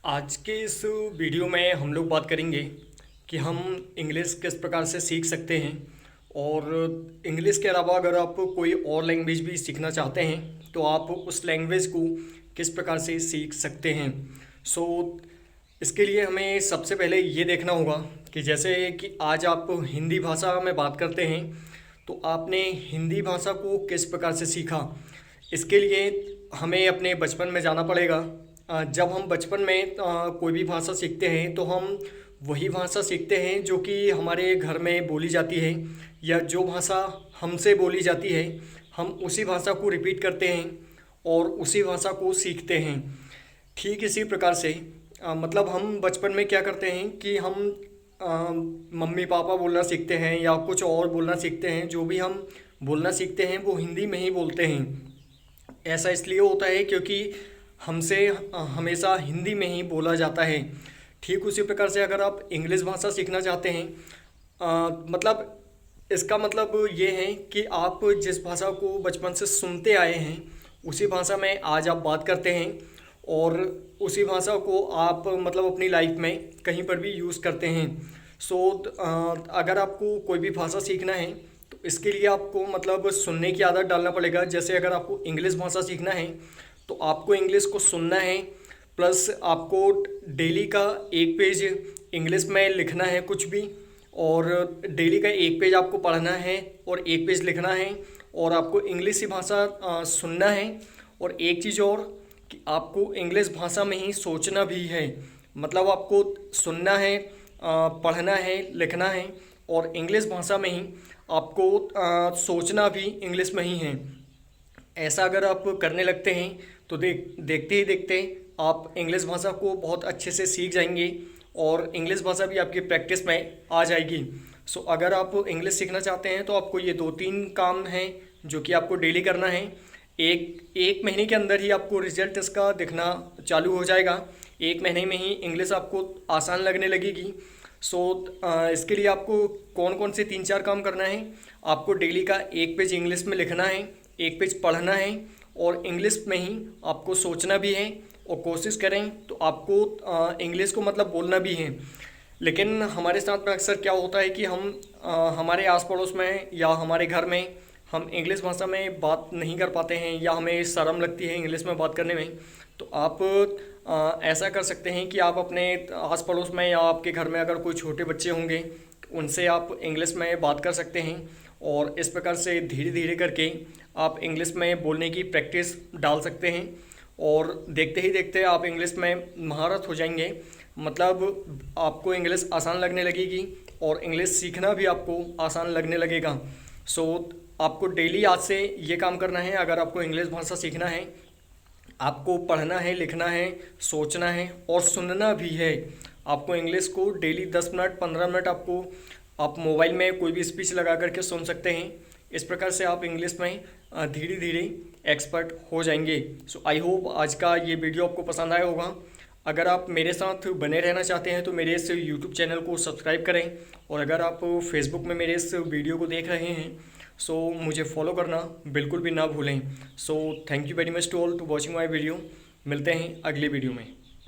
आज के इस वीडियो में हम लोग बात करेंगे कि हम इंग्लिश किस प्रकार से सीख सकते हैं। और इंग्लिश के अलावा अगर आप कोई और लैंग्वेज भी सीखना चाहते हैं तो आप उस लैंग्वेज को किस प्रकार से सीख सकते हैं। सो इसके लिए हमें सबसे पहले ये देखना होगा कि जैसे कि आज आप हिंदी भाषा में बात करते हैं तो आपने हिंदी भाषा को किस प्रकार से सीखा। इसके लिए हमें अपने बचपन में जाना पड़ेगा। जब हम बचपन में कोई भी भाषा सीखते हैं तो हम वही भाषा सीखते हैं जो कि हमारे घर में बोली जाती है, या जो भाषा हमसे बोली जाती है हम उसी भाषा को रिपीट करते हैं और उसी भाषा को सीखते हैं। ठीक इसी प्रकार से मतलब हम बचपन में क्या करते हैं कि हम मम्मी पापा बोलना सीखते हैं या कुछ और बोलना सीखते हैं। जो भी हम बोलना सीखते हैं वो हिंदी में ही बोलते हैं। ऐसा इसलिए होता है क्योंकि हमसे हमेशा हिंदी में ही बोला जाता है। ठीक उसी प्रकार से अगर आप इंग्लिश भाषा सीखना चाहते हैं मतलब इसका मतलब ये है कि आप जिस भाषा को बचपन से सुनते आए हैं उसी भाषा में आज आप बात करते हैं और उसी भाषा को आप मतलब अपनी लाइफ में कहीं पर भी यूज़ करते हैं। सो अगर आपको कोई भी भाषा सीखना है तो इसके लिए आपको मतलब सुनने की आदत डालना पड़ेगा। जैसे अगर आपको इंग्लिश भाषा सीखना है तो आपको इंग्लिश को सुनना है, प्लस आपको डेली का एक पेज इंग्लिश में लिखना है कुछ भी, और डेली का एक पेज आपको पढ़ना है और एक पेज लिखना है, और आपको इंग्लिश ही भाषा सुनना है। और एक चीज़ और कि आपको इंग्लिश भाषा में ही सोचना भी है। मतलब आपको सुनना है, पढ़ना है, लिखना है, और इंग्लिश भाषा में ही आपको सोचना भी इंग्लिश में ही है। ऐसा अगर आप करने लगते हैं तो देखते ही देखते आप इंग्लिश भाषा को बहुत अच्छे से सीख जाएंगे और इंग्लिश भाषा भी आपकी प्रैक्टिस में आ जाएगी। सो अगर आप इंग्लिश सीखना चाहते हैं तो आपको ये 2-3 काम हैं जो कि आपको डेली करना है। एक महीने के अंदर ही आपको रिजल्ट इसका दिखना चालू हो जाएगा। एक महीने में ही इंग्लिश आपको आसान लगने लगेगी। सो इसके लिए आपको कौन कौन से 3-4 काम करना है। आपको डेली का एक पेज इंग्लिश में लिखना है, एक पेज पढ़ना है, और इंग्लिश में ही आपको सोचना भी है। और कोशिश करें तो आपको इंग्लिश को मतलब बोलना भी है। लेकिन हमारे साथ में अक्सर क्या होता है कि हम हमारे आस पड़ोस में या हमारे घर में हम इंग्लिश भाषा में बात नहीं कर पाते हैं या हमें शर्म लगती है इंग्लिश में बात करने में। तो आप ऐसा कर सकते हैं कि आप अपने आस पड़ोस में या आपके घर में अगर कोई छोटे बच्चे होंगे उनसे आप इंग्लिश में बात कर सकते हैं। और इस प्रकार से धीरे धीरे करके आप इंग्लिश में बोलने की प्रैक्टिस डाल सकते हैं और देखते ही देखते आप इंग्लिश में महारत हो जाएंगे। मतलब आपको इंग्लिश आसान लगने लगेगी और इंग्लिश सीखना भी आपको आसान लगने लगेगा। सो आपको डेली आज से ये काम करना है। अगर आपको इंग्लिश भाषा सीखना है, आपको पढ़ना है, लिखना है, सोचना है और सुनना भी है। आपको इंग्लिश को डेली 10 मिनट 15 मिनट आप मोबाइल में कोई भी स्पीच लगा करके सुन सकते हैं। इस प्रकार से आप इंग्लिश में धीरे धीरे एक्सपर्ट हो जाएंगे। सो आई होप आज का ये वीडियो आपको पसंद आया होगा। अगर आप मेरे साथ बने रहना चाहते हैं तो मेरे इस यूट्यूब चैनल को सब्सक्राइब करें, और अगर आप फेसबुक में मेरे इस वीडियो को देख रहे हैं सो मुझे फॉलो करना बिल्कुल भी ना भूलें। So thank you very much to all to watching my video. मिलते हैं अगली वीडियो में।